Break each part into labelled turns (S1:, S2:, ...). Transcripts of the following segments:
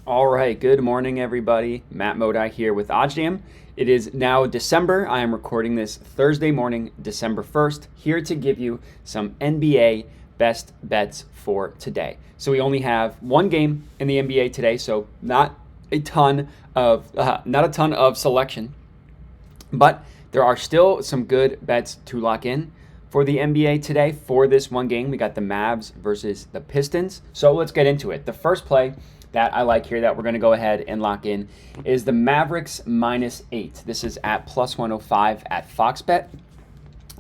S1: All right, good morning, everybody. Matt Modi here with OddsJam. It is now December. I am recording this Thursday morning, December 1st, here to give you some NBA best bets for today. So we only have one game in the NBA today, so not a ton of selection, but there are still some good bets to lock in for the NBA today. For this one game, we got the Mavs versus the Pistons. So let's get into it. The first play that I like here that we're going to go ahead and lock in is the Mavericks -8. This is at plus 105 at Fox Bet.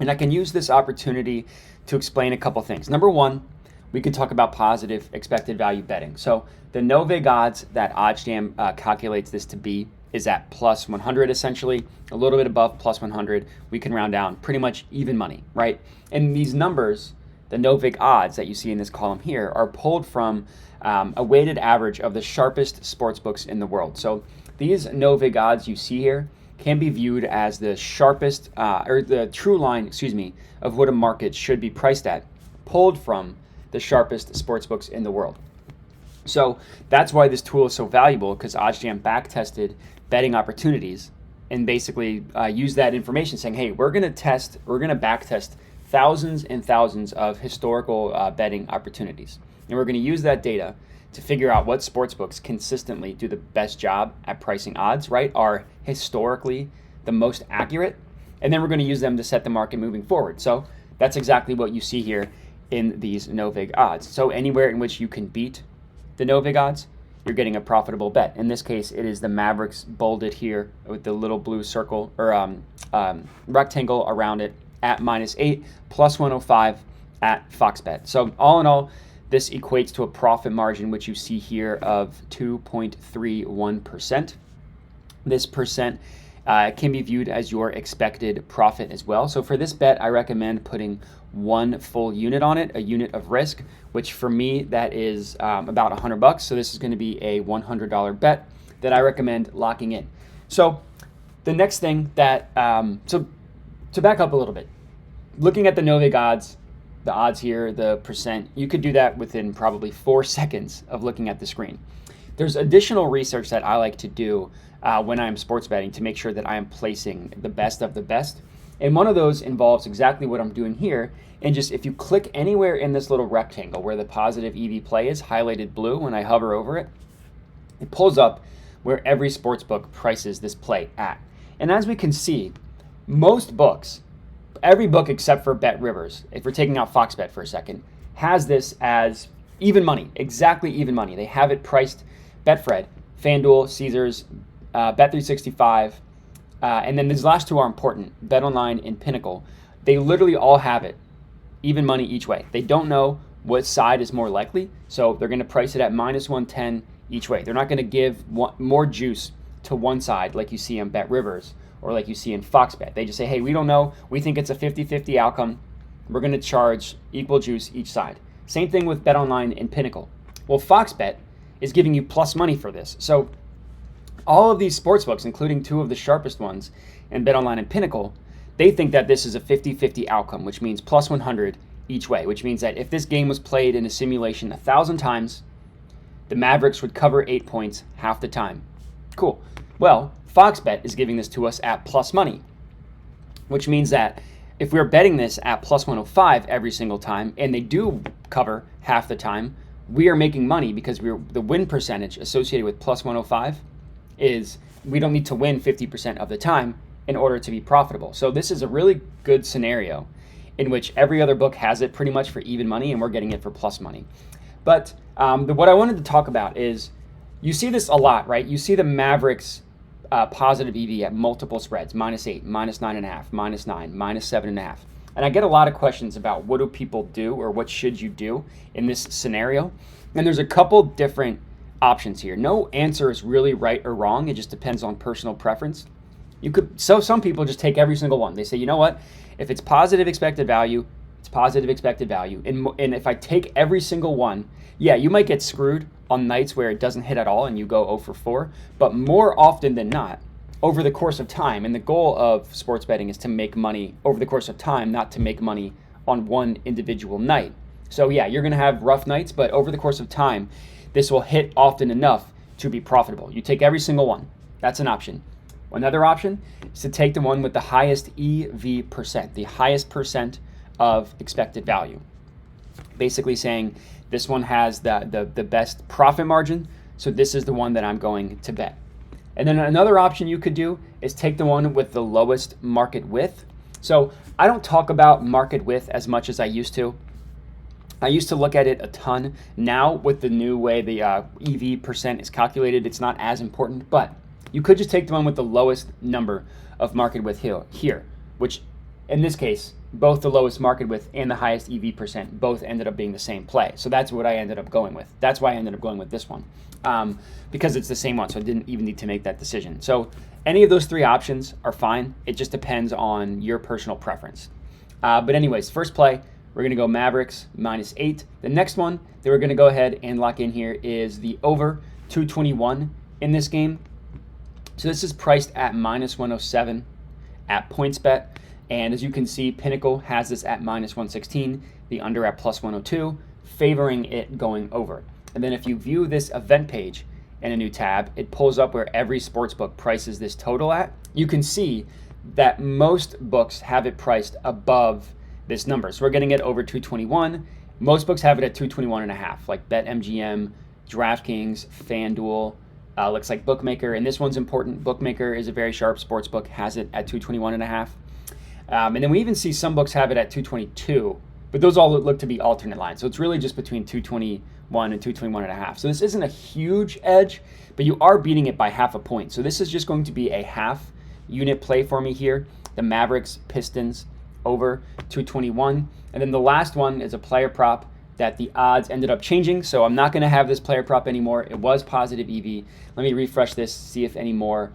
S1: And I can use this opportunity to explain a couple things. Number one, we can talk about positive expected value betting. So the no vig odds that OddsJam calculates this to be is at plus 100, essentially, a little bit above plus 100. We can round down pretty much even money, right? And these numbers, the no vig odds that you see in this column here, are pulled from a weighted average of the sharpest sports books in the world. So these no vig odds you see here can be viewed as the sharpest or the true line, of what a market should be priced at, pulled from the sharpest sports books in the world. So that's why this tool is so valuable, because OddsJam back-tested betting opportunities and basically use that information saying, hey, we're going to back-test thousands and thousands of historical betting opportunities. And we're going to use that data to figure out what sportsbooks consistently do the best job at pricing odds, right? Are historically the most accurate. And then we're going to use them to set the market moving forward. So that's exactly what you see here in these no vig odds. So anywhere in which you can beat the no vig odds, you're getting a profitable bet. In this case, it is the Mavericks bolded here with the little blue circle or rectangle around it at -8, plus 105 at Fox Bet. So all in all, this equates to a profit margin, which you see here, of 2.31%. This percent can be viewed as your expected profit as well. So for this bet, I recommend putting one full unit on it, a unit of risk, which for me, that is about $100. So this is going to be a $100 bet that I recommend locking in. So the next thing that, so to back up a little bit, looking at the no vig odds, the odds here, the percent, you could do that within probably 4 seconds of looking at the screen. There's additional research that I like to do when I'm sports betting to make sure that I am placing the best of the best. And one of those involves exactly what I'm doing here. And just if you click anywhere in this little rectangle where the positive EV play is highlighted blue, when I hover over it, it pulls up where every sports book prices this play at. And as we can see, most books, every book except for Bet Rivers, if we're taking out Fox Bet for a second, has this as even money, exactly even money. They have it priced Betfred, FanDuel, Caesars, Bet365, and then these last two are important, BetOnline and Pinnacle. They literally all have it even money each way. They don't know what side is more likely, so they're going to price it at -110 each way. They're not going to give more juice to one side like you see on Bet Rivers or like you see in Fox Bet. They just say, hey, we don't know. We think it's a 50-50 outcome. We're going to charge equal juice each side. Same thing with BetOnline and Pinnacle. Well, Fox Bet is giving you plus money for this. So all of these sportsbooks, including two of the sharpest ones, and BetOnline and Pinnacle, they think that this is a 50-50 outcome, which means plus 100 each way, which means that if this game was played in a simulation 1,000 times, the Mavericks would cover 8 points half the time. Cool. Well, Fox Bet is giving this to us at plus money, which means that if we're betting this at plus 105 every single time, and they do cover half the time, we are making money because the win percentage associated with plus 105 is we don't need to win 50% of the time in order to be profitable. So this is a really good scenario in which every other book has it pretty much for even money, and we're getting it for plus money. But what I wanted to talk about is, you see this a lot, right? You see the Mavericks positive EV at multiple spreads, -8, -9.5, -9, -7.5. And I get a lot of questions about what do people do or what should you do in this scenario. And there's a couple different options here. No answer is really right or wrong. It just depends on personal preference. So some people just take every single one. They say, you know what? If it's positive expected value, it's positive expected value. And if I take every single one, yeah, you might get screwed on nights where it doesn't hit at all and you go 0 for 4. But more often than not, over the course of time, and the goal of sports betting is to make money over the course of time, not to make money on one individual night. So yeah, you're going to have rough nights, but over the course of time, this will hit often enough to be profitable. You take every single one. That's an option. Another option is to take the one with the highest EV percent, the highest percent of expected value. Basically saying this one has the best profit margin, so this is the one that I'm going to bet. And then another option you could do is take the one with the lowest market width. So I don't talk about market width as much as I used to. I used to look at it a ton. Now with the new way the EV percent is calculated, it's not as important, but you could just take the one with the lowest number of market width here, which in this case, both the lowest market width and the highest EV percent both ended up being the same play. So that's what I ended up going with. That's why I ended up going with this one, because it's the same one, so I didn't even need to make that decision. So any of those three options are fine. It just depends on your personal preference. But anyways, first play, we're going to go Mavericks -8. The next one that we're going to go ahead and lock in here is the over 221 in this game. So this is priced at -107 at PointsBet. And as you can see, Pinnacle has this at -116, the under at +102, favoring it going over. And then if you view this event page in a new tab, it pulls up where every sportsbook prices this total at. You can see that most books have it priced above this number. So we're getting it over 221. Most books have it at 221.5, like BetMGM, DraftKings, FanDuel, looks like Bookmaker, and this one's important. Bookmaker is a very sharp sports book, has it at 221.5. And then we even see some books have it at 222, but those all look to be alternate lines. So it's really just between 221 and 221.5. So this isn't a huge edge, but you are beating it by half a point. So this is just going to be a half unit play for me here. The Mavericks Pistons over 221. And then the last one is a player prop that the odds ended up changing. So I'm not going to have this player prop anymore. It was positive EV. Let me refresh this, see if any more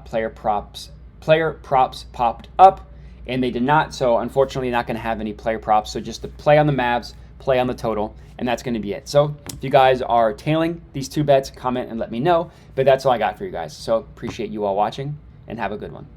S1: player props popped up. And they did not, so unfortunately not going to have any player props. So just the play on the Mavs, play on the total, and that's going to be it. So if you guys are tailing these two bets, comment and let me know. But that's all I got for you guys. So appreciate you all watching, and have a good one.